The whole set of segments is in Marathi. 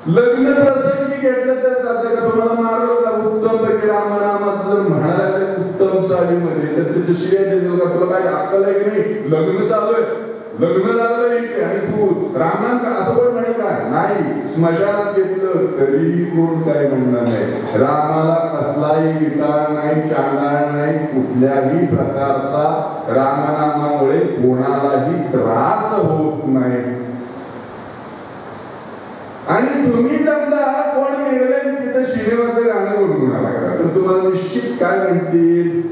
लग्न प्रसंगी घेतलं तर चालतं का? तुम्हाला मारलं का? उत्तम पैकी रामनामात जर म्हणायला उत्तम चालीमध्ये तर तिथे शिवाय देतो का? तुला काय अक्कल आहे की नाही? लग्न चालू आहे, लग्न लागलं इथे आणि तू रामनाम का असं कोण म्हणे का? नाही, स्मशानात घेतलं तरी कोण काय म्हणणार नाही. रामाला कसलाही विटाळ नाही, चांडाळ नाही, कुठल्याही प्रकारचा रामनामामुळे कोणालाही त्रास होत नाही. आणि तुम्ही समजा कोण मिळले तिथं सिनेमाचं गाणं गुणगुणाला तर तुम्हाला निश्चित काय म्हणतील?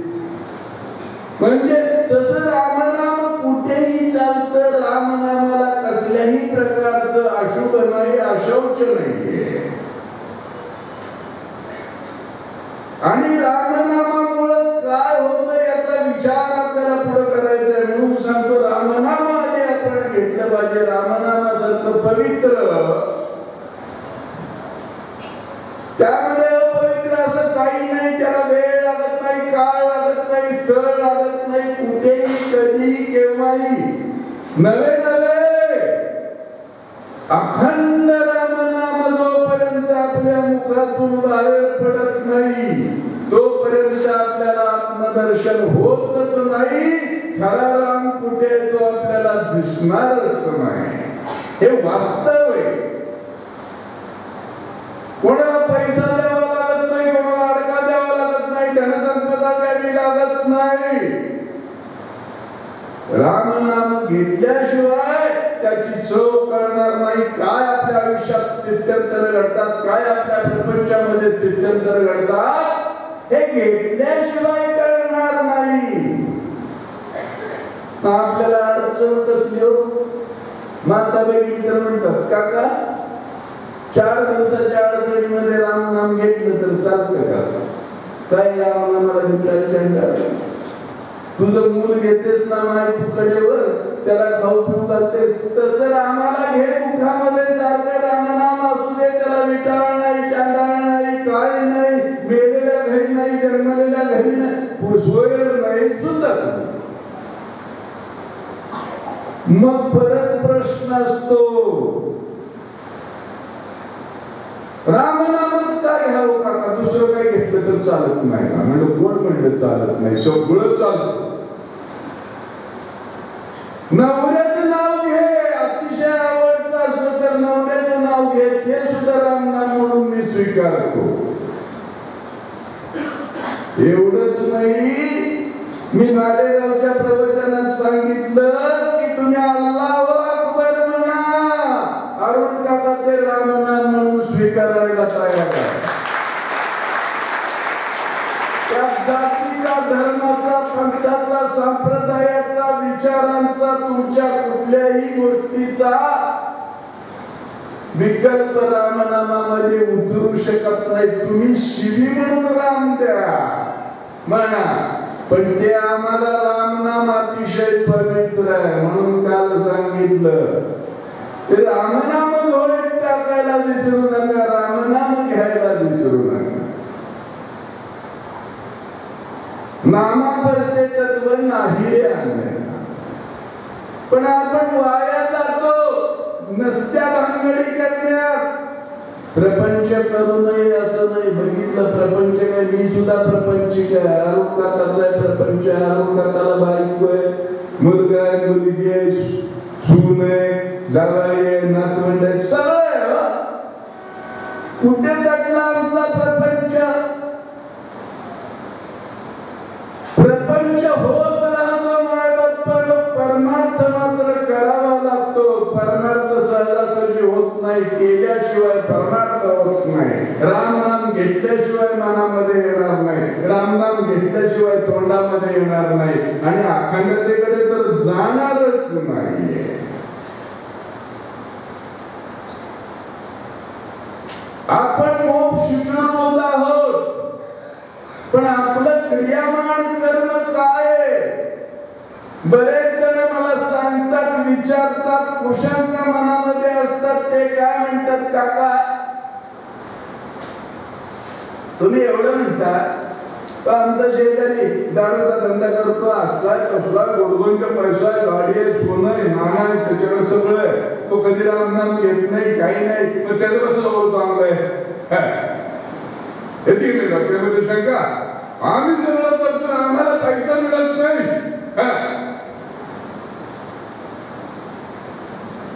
म्हणजे तसं रामनाम कुठेही चालतं. रामनामाला कसल्याही प्रकारचं अशुभ नाही, अशौच नाहीये. आणि रामनामामुळं काय होतं याचा विचार आपल्याला पुढे करायचा आहे. म्हणून सांगतो रामनाम आधी आपण घेतलं पाहिजे. रामनामासारखं पवित्र त्यामध्ये अपवित्र असं काही नाही. त्याला वेळ लागत नाही, काळ लागत नाही, स्थळ लागत नाही. कुठेही कधी केव्हाही नवे नवे अखंड रामनाम जोपर्यंत आपल्या मुखातून बाहेर पडत नाही तोपर्यंत आपल्याला आत्मदर्शन होतच नाही. खरा राम कुठे तो आपल्याला दिसणारच नाही. हे वास्तव आहे. कोणाला पैसा द्यावा लागत नाही, कोणाला अडका द्यावा लागत नाही, धनसंपदा द्यावी लागत नाही. रामनाम घेतल्याशिवाय त्याची चव कळणार नाही. काय आपल्या आयुष्यात स्थित्यंतर घडतात, काय आपल्या प्रपंचामध्ये स्थित्यंतर घडतात हे घेतल्याशिवाय कळणार नाही. आपल्याला अडचण कसली हो? माता बहिणी तर म्हणतात काका 4 दिवसाच्या अडचणीमध्ये रामनाम घेतलं तर चालतं का? काय रामनामाला विचारायचं? तुझं मूल घेतेस ना माय तू कडेवर त्याला खाऊ पिऊ घालते तसं रामाला घे मुखामध्ये सारखं रामनाम असू दे. त्याला विटाळ नाही, चांडाळ नाही, काय नाही, मेलेल्या घरी नाही, जन्मलेल्या घरी नाही, सोयर नाही सुद्धा. मग परत प्रश्न असतो रामनामच काय घ्यावं काका? दुसरं काही घेतलं तर चालत नाही का? म्हणजे कोण म्हणलं चालत नाही? सगळं चालत. नवऱ्याचं नाव घे, अतिशय आवडतं असं तर नवऱ्याचं नाव घे, ते सुद्धा रामनाम म्हणून मी स्वीकारतो. एवढंच नाही, मी मालेगावच्या प्रवचनात सांगितलं की तुम्ही अल्लाहू अकबर म्हणा, अरुण काका ते रामनाम म्हणून स्वीकारायला तयार आहे. त्या जातीचा, धर्माचा, पंथाचा, संप्रदायाचा, विचारांचा, तुमच्या कुठल्याही गोष्टीचा विकल्प रामनामामध्ये उतरू शकत नाही. तुम्ही शिवी म्हणून राम द्या म्हणा, पण ते आम्हाला रामनाम अतिशय पवित्र आहे म्हणून काल सांगितलं. ते रामनाम झोळीत टाकायला विसरू नका, रामनाम घ्यायला विसरू नका. नामावरते तत्व नाही आणले, पण आपण वाया जातो नसत्या भानगडी करण्यात. प्रपंच करू नये असं नाही. बघितलं प्रपंच काय? मी सुद्धा प्रपंचिक आहे. अरुण काकाचा प्रपंच आहे. अरुण काकाला बायको आहे, मुलगा आहे, मुलगी आहे, सून आहे, जावई आहे, नातवंड आहे, सगळं आहे. कुठे कटला आमचा प्रपंच? प्रपंच होत राहतो मायबापाला, परमार्थ मात्र करावा लागतो. परमार्थ सहजासहजी होत नाही, केल्याशिवाय परमार्थ होत नाही. रामनाम घेतल्याशिवाय मनामध्ये येणार नाही, रामनाम घेतल्याशिवाय तोंडामध्ये येणार नाही आणि अखंडतेकडे तर जाणारच नाहीये. आपण मोक्ष मिळवत आहोत, पण आपलं क्रियामान कर्म काय आहे? बरेच जण मला सांगतात, विचारतात, कुशंका मनामध्ये असतात. ते काय म्हणतात, काका तुम्ही एवढं म्हणता आमचा शेजारी दारूचा धंदा करतो, असला कसला गोडगोंचा पैसा आहे, गाडी आहे, सोनं आहे, नाणं आहे, त्याच्याकडे सगळं आहे, तो कधी रामनाम घेत नाही, काही नाही, मग त्याचं कसं येते नाही डॉक्टरमध्ये शंका. आम्ही सगळं करतो आम्हाला पैसा मिळत नाही.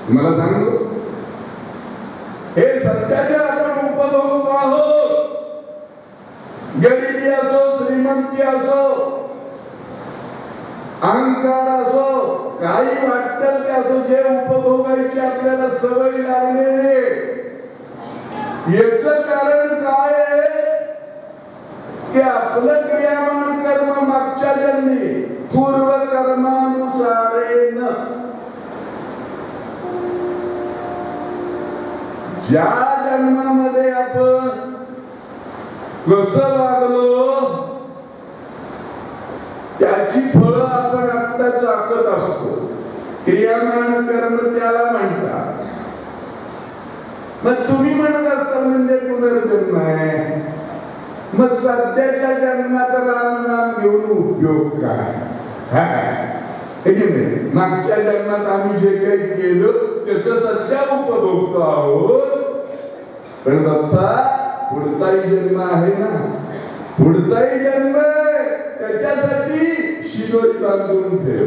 तुम्हाला सांगतो हे सत्याचे आपण उपभोगतो आहोत. गरिबी असो, श्रीमंती असो, अहंकार असो, काही वाटतं ते असो, जे उपभोगायची आपल्याला सवय लागलेली, याच कारण काय आहे की आपलं क्रियामान कर्म मागच्या जन्मी पूर्व कर्मानुसारेन ज्या जन्मामध्ये आपण कसं वागलो त्याची फळं आपण आता चाकत असतो. क्रियामान कर्म त्याला म्हणतात. मग तुम्ही म्हणत असता म्हणजे पुनर्जन्म आहे. मग सध्याच्या जन्मात राम नाम घेऊन उपयोग काय? मागच्या जन्मात आम्ही जे काही केलं त्याचं सध्या उपभोगतो आहोत. पण बाप्पा पुढचाही जन्म आहे ना, पुढचाही जन्म त्याच्यासाठी शिदोरी बांधून ठेव.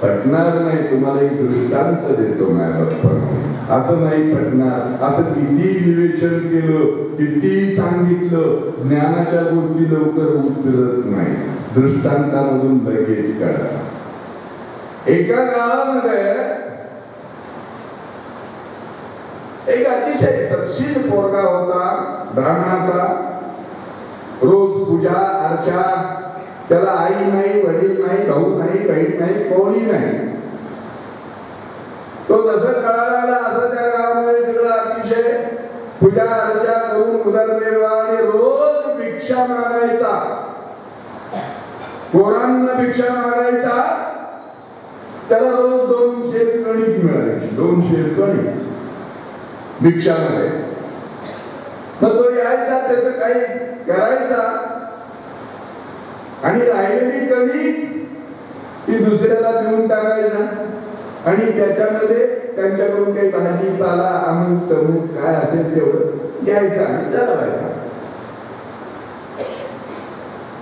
पटणार नाही. तुम्हाला एक दृष्टांत देतो माझ्या बाप्पा. असं नाही पटणार. असं किती विवेचन केलं, किती सांगितलं, ज्ञानाच्या गोष्टी लवकर उतरत नाही. दृष्टांतामधून लगेच कळा. एका गावामध्ये एक अतिशय सत्शील पोरगा होता, ब्राह्मणाचा. रोज पूजा अर्चा, त्याला आई नाही, वडील नाही, भाऊ नाही, बहीण नाही, कोणी नाही. तो जसं कळाला असं त्या गावामध्ये सगळं अतिशय पूजा अर्चा करून उदरनिर्वाह आणि रोज भिक्षा मागायचा. पोरांना भिक्षा मागायचा. त्याला रोज 2 शेर कणिक मिळायची. 2 शेर कणिक भिक्षामध्ये. मग तो यायचा, त्याचं काही करायचा आणि राहिलेली कणिक ती दुसऱ्याला देऊन टाकायचा आणि त्याच्यामध्ये त्यांच्याकडून काही भाजीपाला अमुक तमुक काय असेल तेवढं घ्यायचं आणि चालवायचा.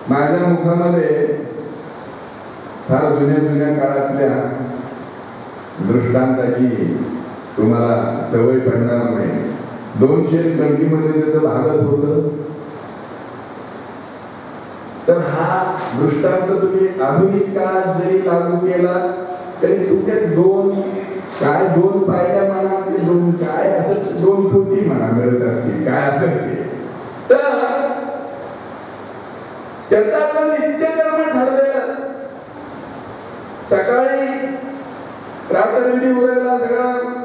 माझ्या मुखामध्ये फार जुन्या काळातल्या दृष्टांताची तुम्हाला सवय पडणार नाही. 200 कणकीमध्ये त्याचं भागत होतं. तर हा दृष्टांत तुम्ही आधुनिक काळात जरी लागू केला तरी तुमच्या 2 पायऱ्या म्हणा, ते 2 काय असं 2 फुटी म्हणा मिळत असतील, काय असं ते. तर त्याचा आपण नित्यकर्म ठरलेलं. सकाळी रात्रविधी उरायला सगळं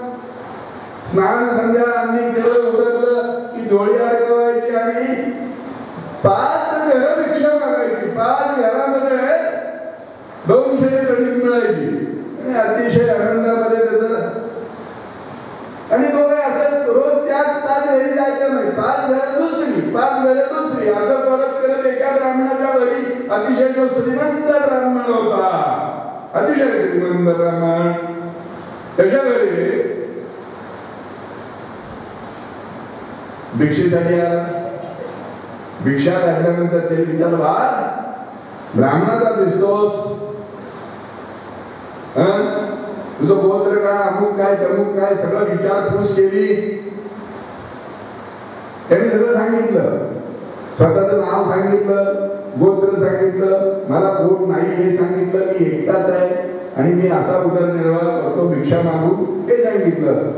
स्नान संध्या आणि सगळं उरकलं की जोडी अडकवायची आणि 5 घरं भिक्षा मागायची. 5 घरामध्ये 200 कणिक मिळायची आणि अतिशय आनंदामध्ये त्याचं. आणि तो काय असं रोज त्याच घरी जायचं नाही. 5 घरं दुसरी, 5 घरं दुसरी, असं करत एका ब्राह्मणाच्या घरी, अतिशय जो श्रीमंत ब्राह्मण होता, अतिशय श्रीमंत ब्राह्मण, त्याच्या घरी भिक्षेसाठी आला. भिक्षा काढल्यानंतर त्याने विचारलं, बा ब्राह्मणाचा दिसतोस, तुझं गोत्र काय, अमुक काय, तमुक काय, सगळं विचारपूस केली. त्यांनी सगळं सांगितलं. स्वतःचं नाव सांगितलं, गोत्र सांगितलं, मला कोण नाही हे सांगितलं, मी एकटाच आहे आणि मी असा उदरनिर्वाह करतो भिक्षा मागू हे सांगितलं.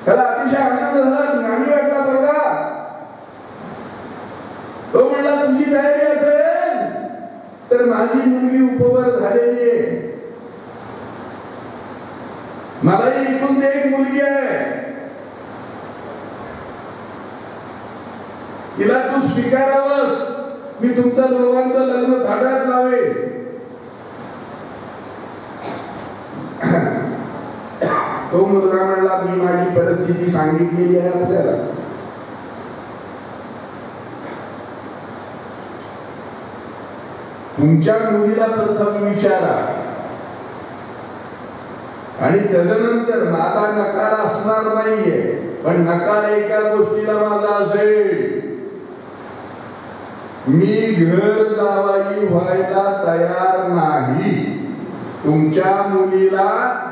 त्याला अतिशय आनंद झाला. ज्ञानी वाटला बघा. तो म्हणला, तुझी तयारी असेल तर माझी मुलगी उपवर झालेली आहे. मलाही एकूण एक मुलगी आहे. तिला तू स्वीकारावस. मी तुमच्या दोघांचं लग्न थाटात लावेल. तो मुलगा म्हणला, मी माझी परिस्थिती सांगितलेली आहे आपल्याला. तुमच्या मुलीला प्रथम विचारा आणि तदनंतर माझा नकार असणार नाहीये. पण नकार एका गोष्टीला माझा असेल, मी घर जावाई व्हायला तयार नाही. तुमच्या मुलीला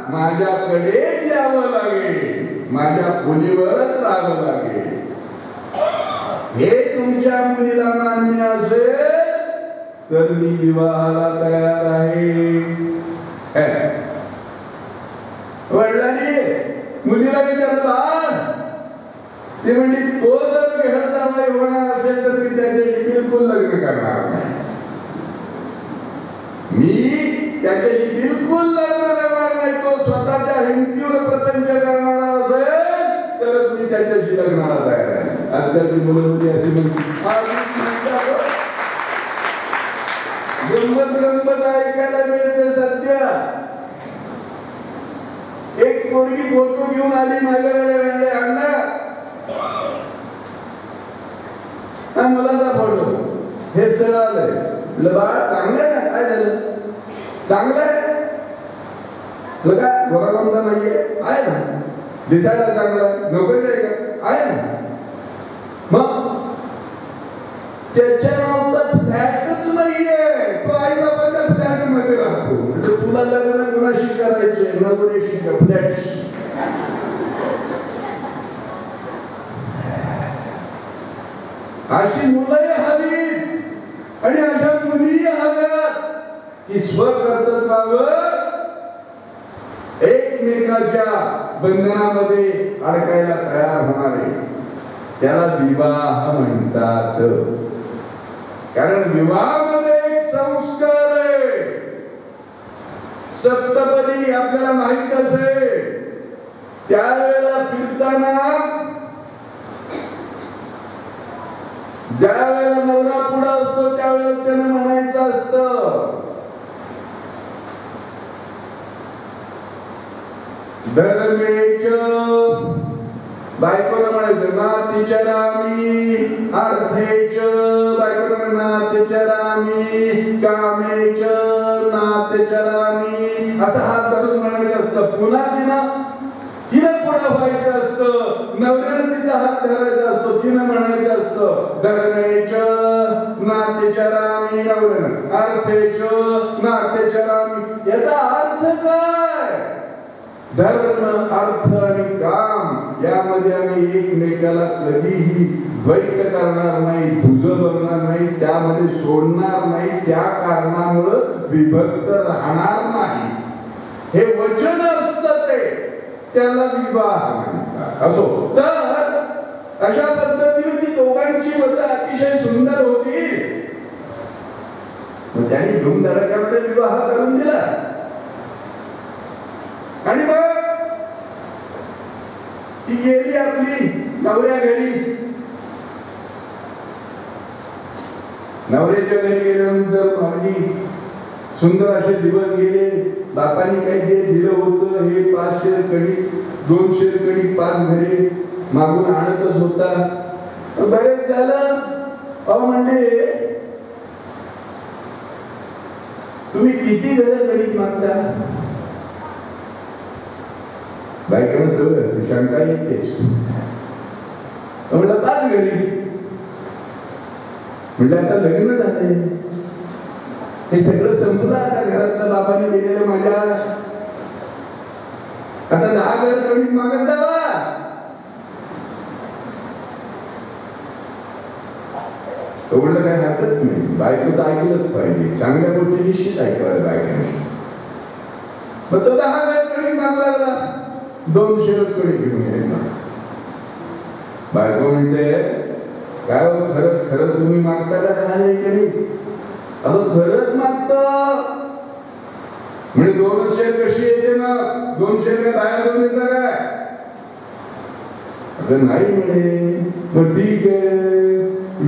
माझ्याकडेच यावं लागेल, माझ्या खोलीवरच राहावं लागेल. हे तुमच्या मुलीला मान्य असेल तर मी विवाहाला तयार आहे. वडिलांनी मुलीला विचारलं, बाळ, ते म्हणजे तो जर घर जावाई होणार असेल तर मी त्याच्याशी बिलकुल लग्न करणार नाही. मी त्याच्याशी बिलकुल लग्न करणार नाही. तो स्वतःच्या हिमतीवर प्रपंच करणारा असेल तरच मी त्याच्याशी लग्नाला तयार आहे. आजकालची मुलं मुली अशी म्हणतात, गंमत गंमत ऐकायला मिळते सध्या. एक पोरगी फोटो घेऊन आली माझ्याकडे, म्हणले अण्णा मला जा फोटो, हे स्थळ आलंय. बाळ चांगलं आहे ना, काय झालं, चांगलं आहे लगा, गोरागोंडा नाहीये, आहे ना, दिसायला चांगला आहे, नोकरी आहे का, आहे ना. मग त्याच्या नावचा फ्लॅटच नाहीये, तो आई बाबाच्या फ्लॅट मध्ये राहतो. म्हणजे तुला लग्न कुणाशी करायचे, नवरीशी का फ्लॅटशी. अशी मुलंही हवी आणि अशा मुलीही हव्यात की स्वकर्तृत्वावर एकमेकाच्या बंधनामध्ये अडकायला तयार होणारे, त्याला विवाह म्हणतात. कारण विवाहामध्ये एक संस्कार आहे. सप्तपदी आपल्याला माहित असेल, त्यावेळेला फिरताना ज्या वेळेला नवरा पुढे असतो त्यावेळेला त्यानं म्हणायचं असतं, धर्मेच, बायकोला म्हणायचं नातीच्या रामी, अर्थेच, बायकोला नातीच्या रामी, कामेच, नातीच्या रामी, असं हात धरून म्हणायचं असतं. पुन्हा तिनं पुढे व्हायचं असतं, नवऱ्यानं तिचा हात धरायचा असतो, तिनं म्हणायचं असतं धर्मेच, नातीच्या रामी, नवऱ्यानं अर्थेच, नातीच्या रामी. याचा अर्थ काय? धर्म, अर्थ आणि काम यामध्ये आम्ही एकमेकाला कधीही द्वैत करणार नाही, दुजं बनणार नाही, त्यामध्ये सोडणार नाही, त्या कारणामुळं विभक्त राहणार नाही. हे वचन असतं, त्याला विवाह म्हणतात. असो तर अशा पद्धतीने ती दोघांची व्रत अतिशय सुंदर होती. मग त्यांनी धूमधडाक्यामध्ये विवाह करून दिला. आणि मग ती गेली आपली नवऱ्या घरी. नवऱ्याच्या घरी गेल्यानंतर अगदी सुंदर असे दिवस गेले. बापांनी काही जे दिलं होतं, हे 5 शेर कणिक, 2 शेर कणिक 5 घरे मागून आणतच होता. बरेच झालं. अहो म्हणले, तुम्ही किती घरं कणिक मागता? बायकांना सवय, शंका येतेच. म्हणलं 5 घरी. म्हणलं आता लग्न झाले, हे सगळं संपलं, आता घरातल्या बाबांनी दिलेलं माझ्या, आता 10 घर कणिक मागत जावा. तो म्हणलं काय हरकत नाही, बायकोचं ऐकलंच पाहिजे, चांगल्या गोष्टी निश्चित ऐकाव्या बायकांनी. मग तो 10 घर कणिक मागू लागला, 2 शेरच कणिक घेऊन यायचा. बायको म्हणते, काय हो, खरं खरं तुम्ही मागता का 10 कणिक? अगं खरंच मागतो. म्हणजे 2 शेर कशी येते ना, 2 शेर काय बाहेर घेऊन येतं काय? अगं नाही म्हणे. मग ठीक आहे,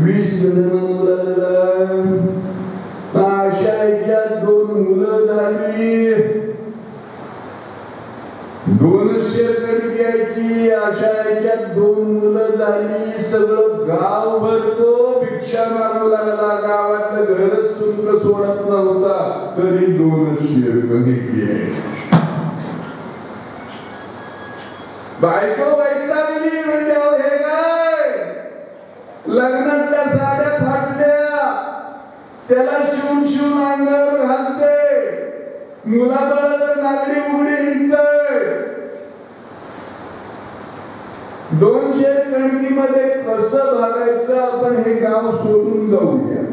20 जण मुलं, अशा याच्यात 2 मुलं झाली, 2 शेर कणिक यायची, अशा याच्यात 2 मुलं झाली. सगळं गाव भरतो, भिक्षा मागू लागला. गावातलं घरच शुल्क सोडत नव्हता, तरी 2 शेर कणिक यायची. बायको वैतागली म्हणजे हे काय लग्नातल्या साड्या फाटल्या त्याला शिवून अंगावर घालते मुलाबाळा तर नागडी उघडी हिंडतय 200 कणकीमध्ये कसं भागायचं आपण हे गाव सोडून जाऊया